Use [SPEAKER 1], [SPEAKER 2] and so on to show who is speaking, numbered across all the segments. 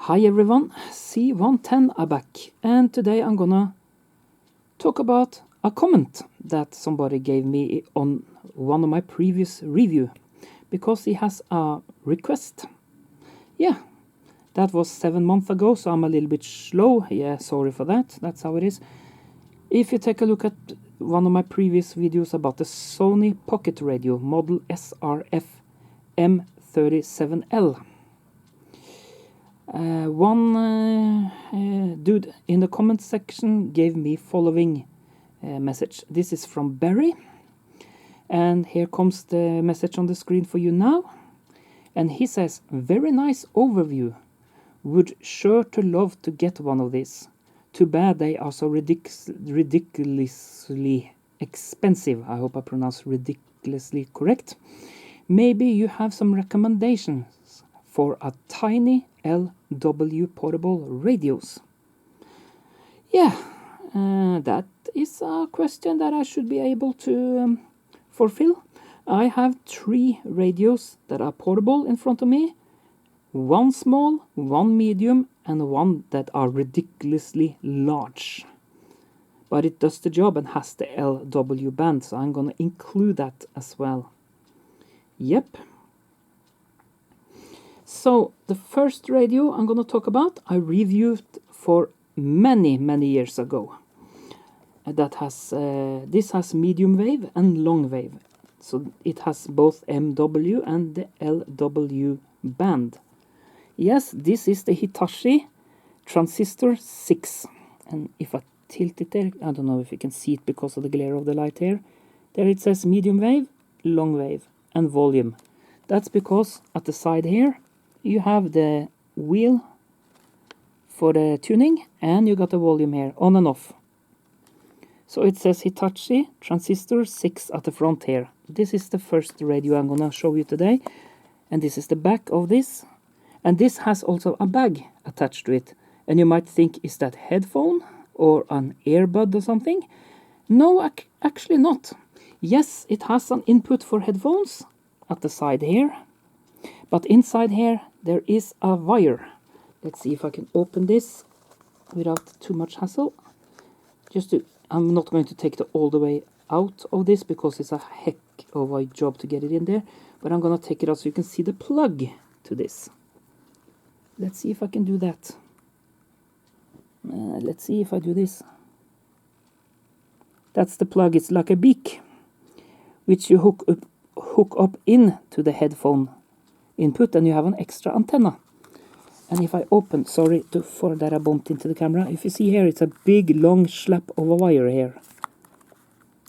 [SPEAKER 1] Hi everyone, C110 are back, and today I'm gonna talk about a comment that somebody gave me on one of my previous review, because he has a request. Yeah, that was 7 months ago, so I'm a little bit slow. Yeah, sorry for that, that's how it is. If you take a look at one of my previous videos about the Sony Pocket Radio model SRF M37L, one dude in the comment section gave me following message. This is from Bary, and here comes the message on the screen for you now. And he says, very nice overview, would sure to love to get one of these. Too bad they are so ridiculously expensive. I hope I pronounced ridiculously correct. Maybe you have some recommendations for a tiny LW portable radios. Yeah, that is a question that I should be able to fulfill. I have 3 radios that are portable in front of me. 1 small, 1 medium, and 1 that are ridiculously large. But it does the job and has the LW band, so I'm gonna include that as well. Yep. So the first radio I'm going to talk about, I reviewed for many years ago. That has this has medium wave and long wave, so it has both MW and the LW band. Yes, this is the Hitachi transistor 6, and if I tilt it there, I don't know if you can see it because of the glare of the light here. There it says medium wave, long wave, and volume. That's because at the side here you have the wheel for the tuning, and you got the volume here, on and off. So it says Hitachi transistor 6 at the front here. This is the first radio I'm gonna show you today, and this is the back of this. And this has also a bag attached to it, and you might think, is that headphone or an earbud or something? No, actually not. Yes, it has an input for headphones at the side here, but inside here there is a wire. Let's see if I can open this without too much hassle. I'm not going to take it all the way out of this because it's a heck of a job to get it in there, but I'm gonna take it out so you can see the plug to this. Let's see if I can do that. Let's see if I do this. That's the plug. It's like a beak, which you hook up into the headphone input, and you have an extra antenna. And if I open, sorry for that I bumped into the camera. If you see here, it's a big long slab of a wire here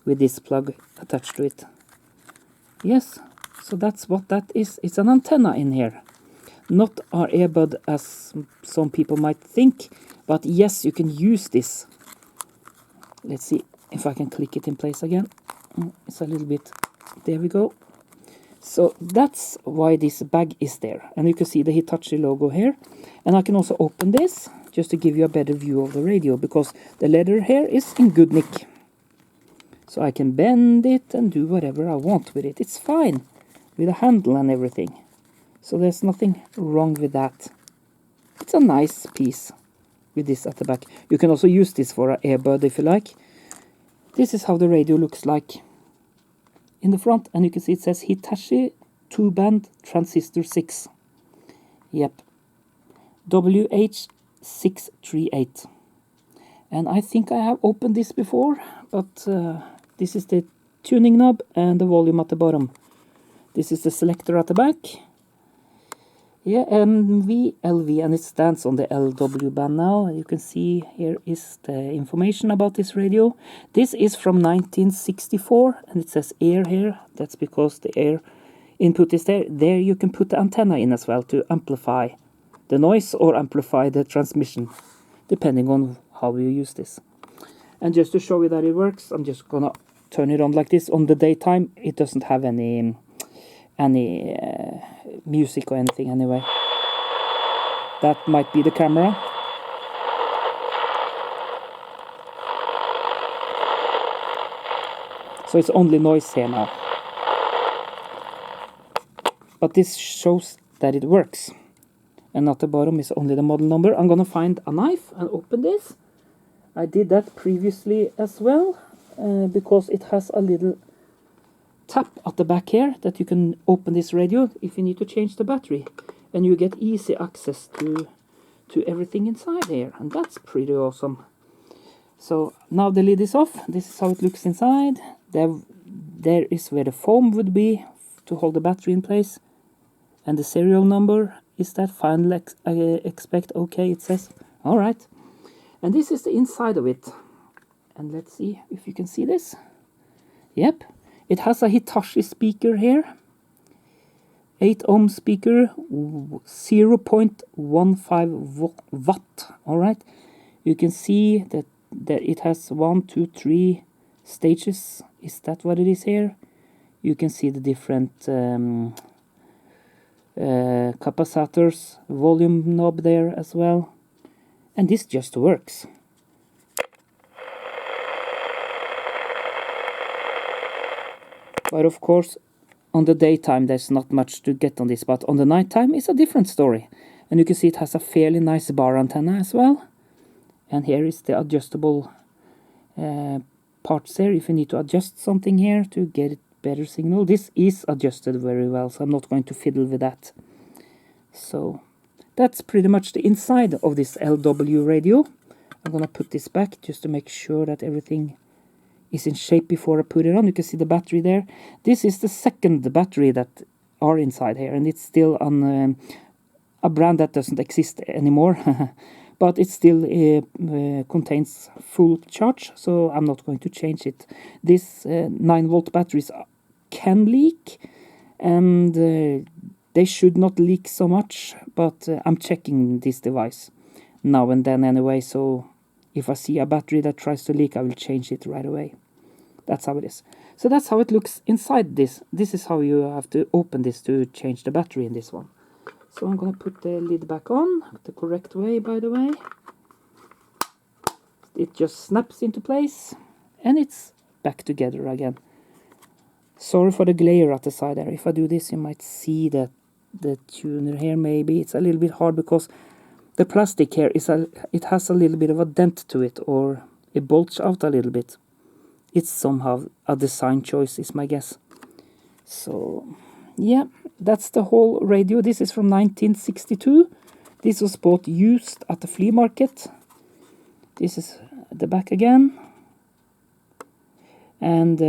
[SPEAKER 1] with this plug attached to it. Yes, so that's what that is. It's an antenna in here, not our earbud as some people might think, but yes, you can use this. Let's see if I can click it in place again. It's a little bit, there we go. So that's why this bag is there, and you can see the Hitachi logo here. And I can also open this just to give you a better view of the radio, because the leather here is in good nick. So I can bend it and do whatever I want with it. It's fine with a handle and everything. So there's nothing wrong with that. It's a nice piece with this at the back. You can also use this for an earbud if you like. This is how the radio looks like in the front, and you can see it says Hitachi 2-band transistor 6. Yep, WH638. And I think I have opened this before, but this is the tuning knob and the volume at the bottom. This is the selector at the back. Yeah, MV, and it stands on the LW band now. You can see here is the information about this radio. This is from 1964, and it says air here. That's because the air input is there. There you can put the antenna in as well to amplify the noise or amplify the transmission, depending on how you use this. And just to show you that it works, I'm just gonna turn it on like this. On the daytime, it doesn't have any music or anything anyway. That might be the camera. So it's only noise here now. But this shows that it works. and at the bottom is only the model number. I'm gonna find a knife and open this. I did that previously as well, because it has a little tap at the back here that you can open this radio if you need to change the battery, and you get easy access to everything inside here, and that's pretty awesome. So now the lid is off. This is how it looks inside. There is where the foam would be to hold the battery in place, and the serial number is that final expect OK, it says. All right, and this is the inside of it, and let's see if you can see this. Yep, it has a Hitachi speaker here, 8 ohm speaker, 0.15 watt. All right, you can see that it has 1, 2, 3 stages. Is that what it is here? You can see the different capacitors, volume knob there as well, and this just works. But of course, on the daytime there's not much to get on this, but on the nighttime it's a different story. And you can see it has a fairly nice bar antenna as well. And here is the adjustable parts there, if you need to adjust something here to get it better signal. This is adjusted very well, so I'm not going to fiddle with that. So that's pretty much the inside of this LW radio. I'm gonna put this back just to make sure that everything is in shape before I put it on. You can see the battery there. This is the second battery that are inside here, and it's still on a brand that doesn't exist anymore. But it still contains full charge, so I'm not going to change it. This 9-volt batteries can leak, and they should not leak so much, but I'm checking this device now and then anyway, so if I see a battery that tries to leak, I will change it right away. That's how it is. So that's how it looks inside this. This is how you have to open this to change the battery in this one. So I'm going to put the lid back on, the correct way, by the way. It just snaps into place, and it's back together again. Sorry for the glare at the side there. If I do this, you might see that the tuner here, maybe. It's a little bit hard because the plastic here, it has a little bit of a dent to it, or it bulges out a little bit. It's somehow a design choice, is my guess. So yeah, that's the whole radio. This is from 1962. This was bought used at the flea market. This is the back again. And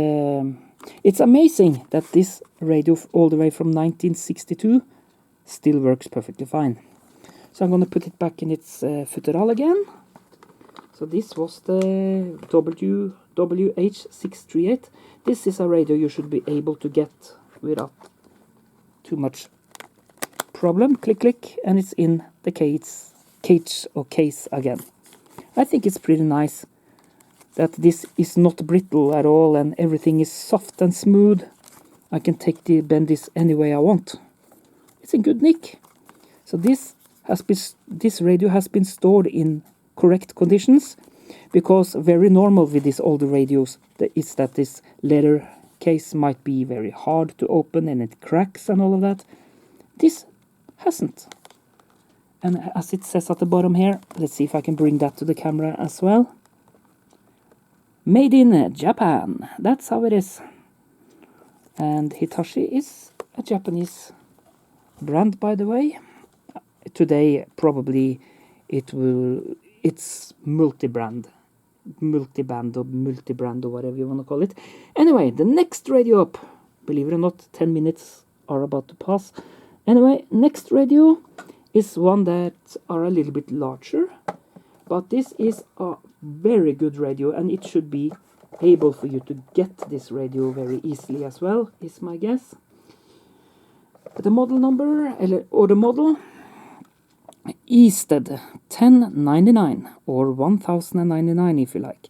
[SPEAKER 1] it's amazing that this radio all the way from 1962 still works perfectly fine. So I'm going to put it back in its futteral again. So this was the WH638. This is a radio you should be able to get without too much problem. Click, click, and it's in the case again. I think it's pretty nice that this is not brittle at all, and everything is soft and smooth. I can bend this any way I want. It's in good nick. So this radio has been stored in correct conditions, because very normal with these older radios is that this leather case might be very hard to open and it cracks and all of that. This hasn't. And as it says at the bottom here, let's see if I can bring that to the camera as well. Made in Japan. That's how it is. And Hitachi is a Japanese brand, by the way. Today probably it's multi-brand or multi-brand or whatever you want to call it. Anyway, the next radio up, believe it or not, 10 minutes are about to pass. Anyway, next radio is one that are a little bit larger, but this is a very good radio, and it should be able for you to get this radio very easily as well, is my guess. The model number, or the model, Eastco 1099 or 1099 if you like.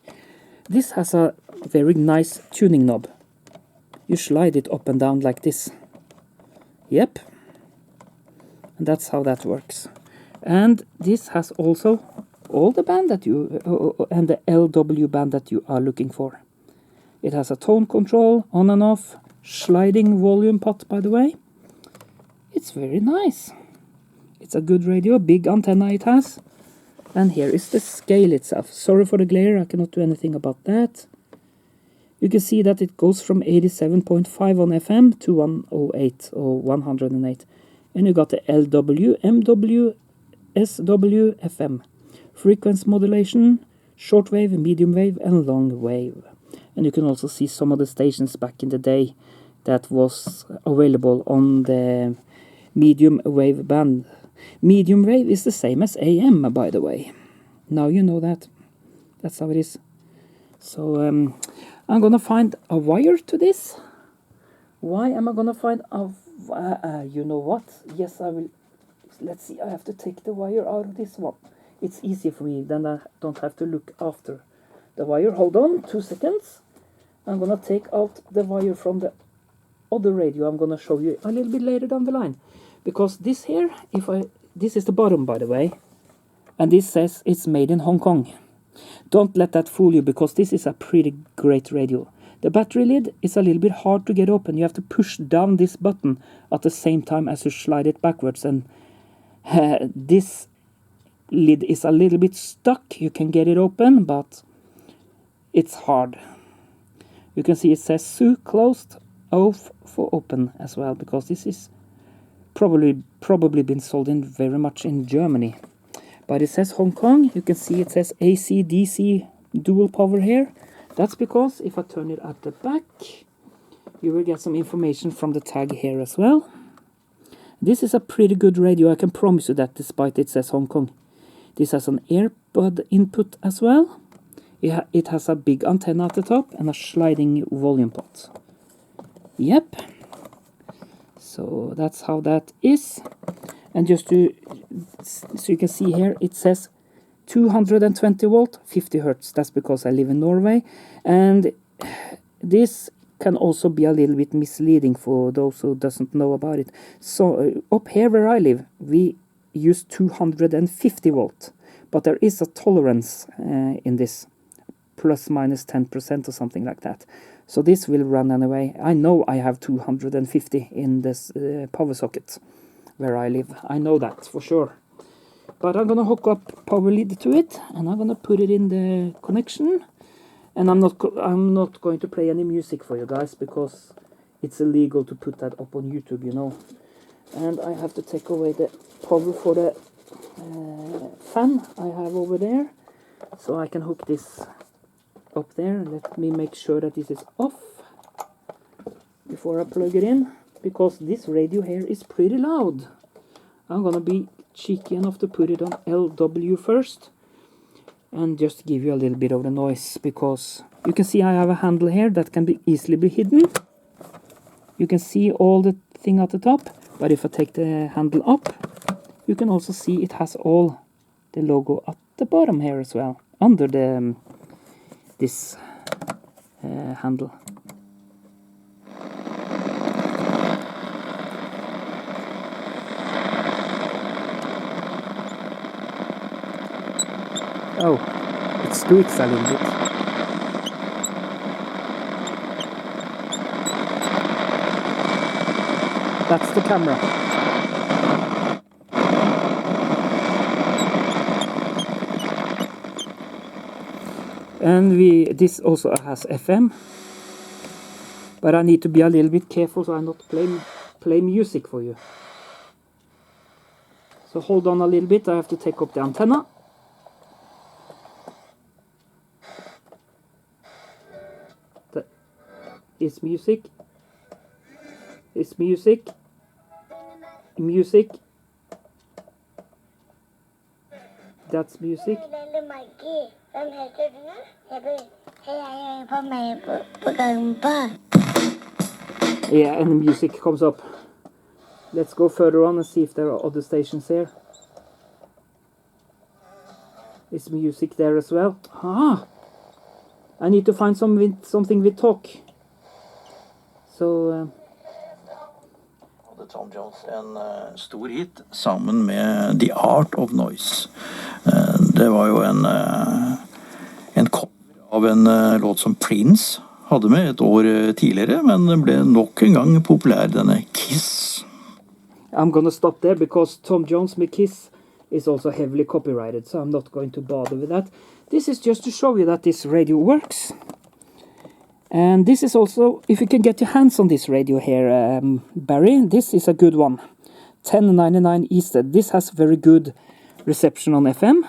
[SPEAKER 1] This has a very nice tuning knob. You slide it up and down like this. Yep. And that's how that works. And this has also all the band that you and the LW band that you are looking for. It has a tone control, on and off, sliding volume pot, by the way. It's very nice. It's a good radio, big antenna it has. And here is the scale itself. Sorry for the glare, I cannot do anything about that. You can see that it goes from 87.5 on FM to 108 or 108. And you got the LW, MW, SW, FM. Frequency modulation, shortwave, medium wave, and long wave. And you can also see some of the stations back in the day that was available on the medium wave band. Medium wave is the same as AM, by the way. Now you know that. That's how it is. So I'm gonna find a wire to this. Why am I gonna find a... you know what? Yes, I will. Let's see, I have to take the wire out of this one. It's easy for me, then I don't have to look after the wire. Hold on, 2 seconds. I'm gonna take out the wire from the other radio. I'm gonna show you a little bit later down the line. Because this here, this is the bottom, by the way. And this says it's made in Hong Kong. Don't let that fool you, because this is a pretty great radio. The battery lid is a little bit hard to get open. You have to push down this button at the same time as you slide it backwards. And this lid is a little bit stuck. You can get it open, but it's hard. You can see it says SU closed, off for open as well, because this is probably been sold in very much in Germany. But it says Hong Kong. You can see it says AC DC dual power here. That's because if I turn it at the back, you will get some information from the tag here as well. This is a pretty good radio, I can promise you that, despite it says Hong Kong. This has an earbud input as well. It has a big antenna at the top and a sliding volume pot. Yep. So that's how that is. And just so you can see here, it says 220 volt, 50 hertz. That's because I live in Norway. And this can also be a little bit misleading for those who doesn't know about it. So up here where I live, we use 250 volt. But there is a tolerance in this, plus minus 10% or something like that. So this will run anyway. I know I have 250 in this power socket where I live. I know that for sure. But I'm gonna hook up power lead to it, and I'm gonna put it in the connection. And I'm not going to play any music for you guys, because it's illegal to put that up on YouTube, you know. And I have to take away the power for the fan I have over there, so I can hook this up there. Let me make sure that this is off before I plug it in, because this radio here is pretty loud. I'm gonna be cheeky enough to put it on LW first and just give you a little bit of the noise, because you can see I have a handle here that can be easily be hidden. You can see all the thing at the top, but if I take the handle up, you can also see it has all the logo at the bottom here as well, under the this handle. Oh, it squeaks a little bit. That's the camera. And this also has FM, but I need to be a little bit careful so I not play music for you. So hold on a little bit, I have to take up the antenna. It's music. It's music. Music. That's music. Yeah, and the music comes up. Let's go further on and see if there are other stations here. Is music there as well? Ah! I need to find something with talk. So
[SPEAKER 2] hadde Tom Jones en stor hit sammen med The Art of Noise. Det var jo en cover av en låt som Prince hadde med et år tidligere, men den ble nok en gang populær, denne Kiss.
[SPEAKER 1] I'm gonna stop there because Tom Jones McKiss is also heavily copyrighted, so I'm not going to bother with that. This is just to show you that this radio works. And this is also, if you can get your hands on this radio here, Bary, this is a good one. 1099 Eastern. This has very good reception on FM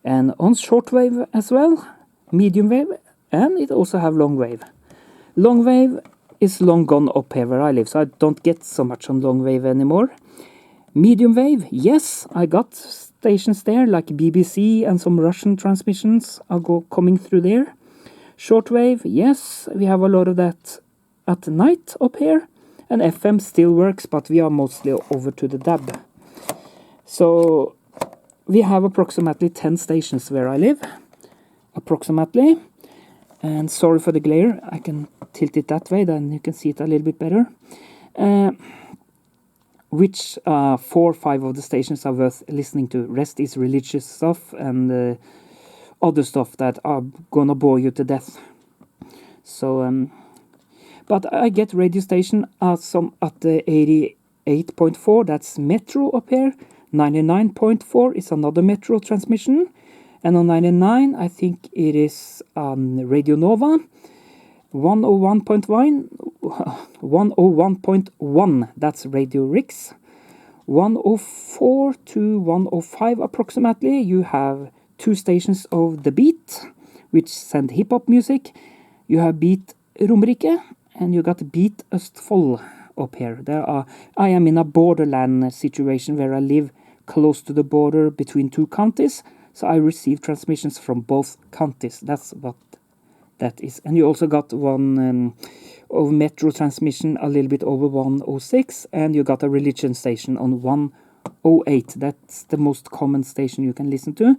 [SPEAKER 1] and on shortwave as well, medium wave, and it also have long wave. Long wave is long gone up here where I live, so I don't get so much on long wave anymore. Medium wave, yes, I got stations there like BBC and some Russian transmissions are coming through there. Shortwave, yes, we have a lot of that at night up here. And FM still works, but we are mostly over to the DAB. So we have approximately 10 stations where I live. Approximately. And sorry for the glare, I can tilt it that way, then you can see it a little bit better. Which 4 or 5 of the stations are worth listening to. Rest is religious stuff and other stuff that are gonna bore you to death. So, but I get radio station at the 88.4, that's Metro up here. 99.4 is another Metro transmission. And on 99, I think it is Radio Nova. 101.1, that's Radio Rix. 104 to 105 approximately, you have 2 stations of The Beat, which send hip-hop music. You have Beat Romerike, and you got Beat Østfold up here. I am in a borderland situation where I live close to the border between 2 counties, so I receive transmissions from both counties. That's what that is. And you also got one of Metro transmission a little bit over 106, and you got a religion station on 108. That's the most common station you can listen to.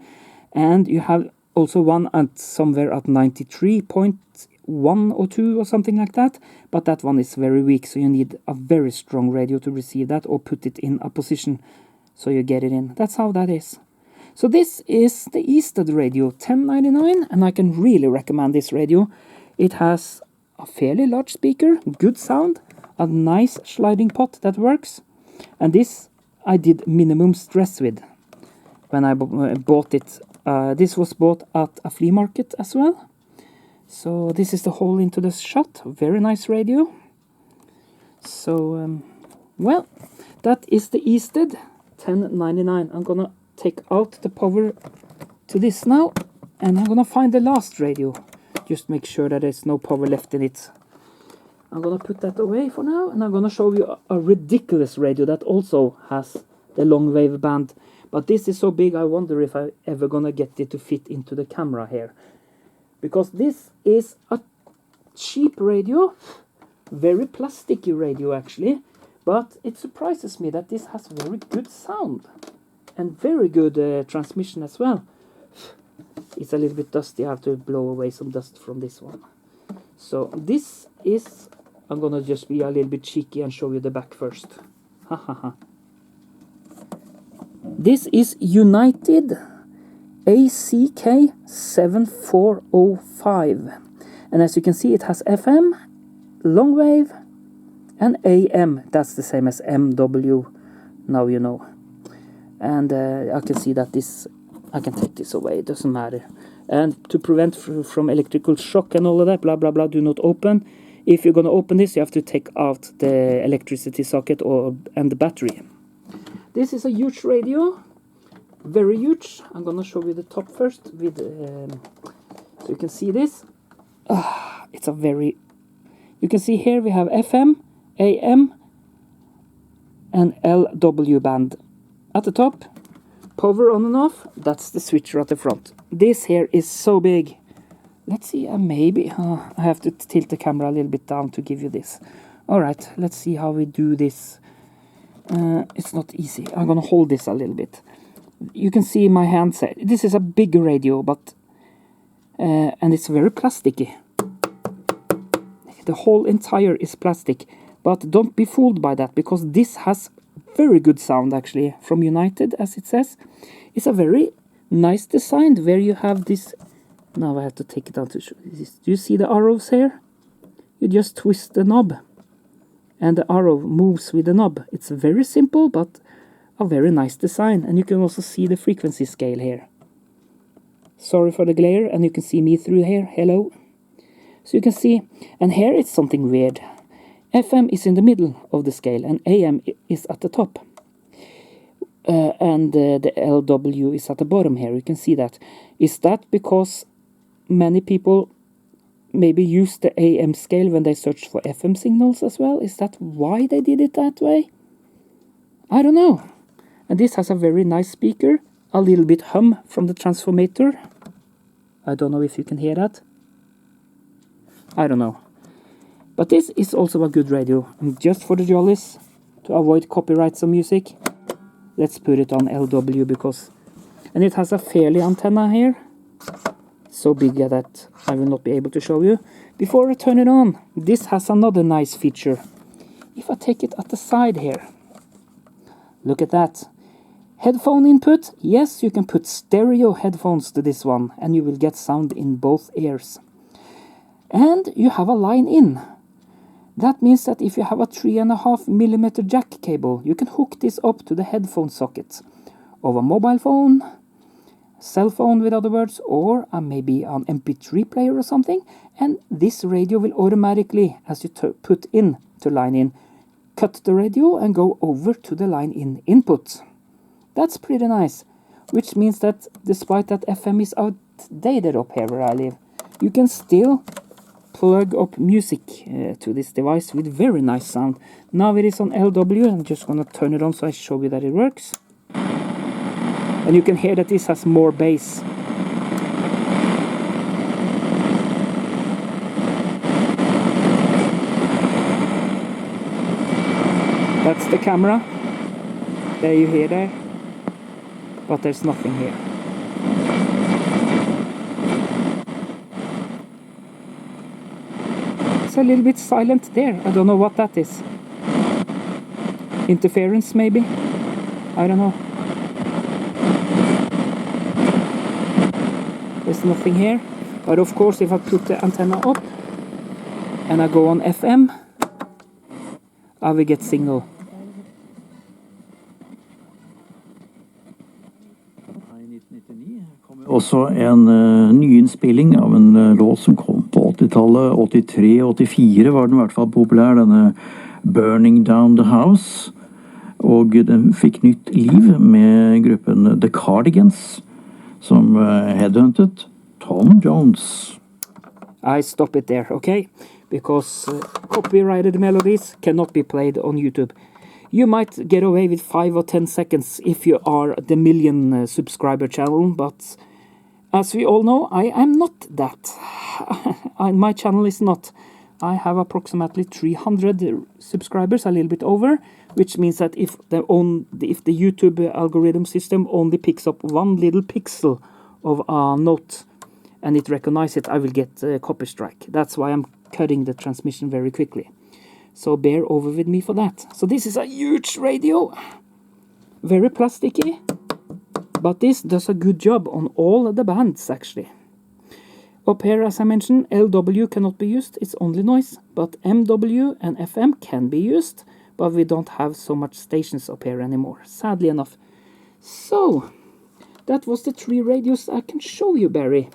[SPEAKER 1] And you have also one at somewhere at 93.1 or 2 or something like that, but that one is very weak, so you need a very strong radio to receive that or put it in a position so you get it in. That's how that is. So this is the Eastern Radio 1099, and I can really recommend this radio. It has a fairly large speaker, good sound, a nice sliding pot that works, and this I did minimum stress with when I bought it. This was bought at a flea market as well. So this is the hole into the shot. Very nice radio. So, well, that is the Easted 1099. I'm gonna take out the power to this now, and I'm gonna find the last radio. Just make sure that there's no power left in it. I'm gonna put that away for now, and I'm gonna show you a ridiculous radio that also has the long wave band. But this is so big, I wonder if I'm ever gonna get it to fit into the camera here. Because this is a cheap radio, very plasticky radio actually, but it surprises me that this has very good sound and very good transmission as well. It's a little bit dusty, I have to blow away some dust from this one. So this is, I'm gonna just be a little bit cheeky and show you the back first. Ha ha ha. This is United ACK 7405, and as you can see it has FM, long wave, and AM. That's the same as MW, now you know. And I can see that this, I can take this away, it doesn't matter. And to prevent from electrical shock and all of that, blah blah blah, do not open. If you're gonna open this, you have to take out the electricity socket and the battery. This is a huge radio, very huge. I'm gonna show you the top first with so you can see this. It's a very, you can see here we have FM, AM, and LW band at the top. Power on and off, that's the switcher at the front. This here is so big. Let's see, maybe I have to tilt the camera a little bit down to give you this. Alright, let's see how we do this. It's not easy. I'm gonna hold this a little bit. You can see my hands here. This is a big radio, but and it's very plasticky. The whole entire is plastic, but don't be fooled by that, because this has very good sound actually from United, as it says. It's a very nice design where you have this. Now I have to take it out to show this. Do you see the arrows here? You just twist the knob and the arrow moves with the knob. It's very simple, but a very nice design, and you can also see the frequency scale here. Sorry for the glare, and you can see me through here. Hello. So you can see, and here it's something weird. FM is in the middle of the scale, and AM is at the top. And the LW is at the bottom here. You can see that. Is that because many people maybe use the AM scale when they search for FM signals as well? Is that why they did it that way? I don't know. And this has a very nice speaker. A little bit hum from the transformator. I don't know if you can hear that. I don't know. But this is also a good radio. And just for the jollies, to avoid copyrights on music, let's put it on LW because... And it has a fairly antenna here. So big that I will not be able to show you. Before I turn it on, this has another nice feature. If I take it at the side here, look at that. Headphone input, yes, you can put stereo headphones to this one, and you will get sound in both ears. And you have a line in. That means that if you have a 3.5mm jack cable, you can hook this up to the headphone socket of a mobile phone, cell phone with other words, or maybe an MP3 player or something, and this radio will automatically, as you put in to line in, cut the radio and go over to the line in input. That's pretty nice, which means that despite that FM is outdated up here where I live, you can still plug up music to this device with very nice sound. Now it is on LW. I'm just gonna turn it on so I show you that it works. And you can hear that this has more bass. That's the camera. There you hear there. But there's nothing here. It's a little bit silent there. I don't know what that is. Interference maybe? I don't know. There's nothing here. But of course if I put the antenna up and I go on FM, I will get signal.
[SPEAKER 2] Også en nyinnspilling av en låt som kom på 80-tallet. 83-84 var den i hvert fall populær, denne Burning Down the House. Og den fikk nytt liv med gruppen The Cardigans, som headhunted Tom Jones.
[SPEAKER 1] I stop it there, okay? Because copyrighted melodies cannot be played on YouTube. You might get away with 5 or 10 seconds if you are the million subscriber channel, but as we all know, I am not that. My channel is not. I have approximately 300 subscribers, a little bit over, which means that if the YouTube algorithm system only picks up one little pixel of a note and it recognizes it, I will get a copy strike. That's why I'm cutting the transmission very quickly. So bear over with me for that. So this is a huge radio. Very plasticky. But this does a good job on all the bands actually. Up here, as I mentioned, LW cannot be used. It's only noise. But MW and FM can be used. But we don't have so much stations up here anymore, sadly enough. So, that was the 3 radios I can show you, Bary.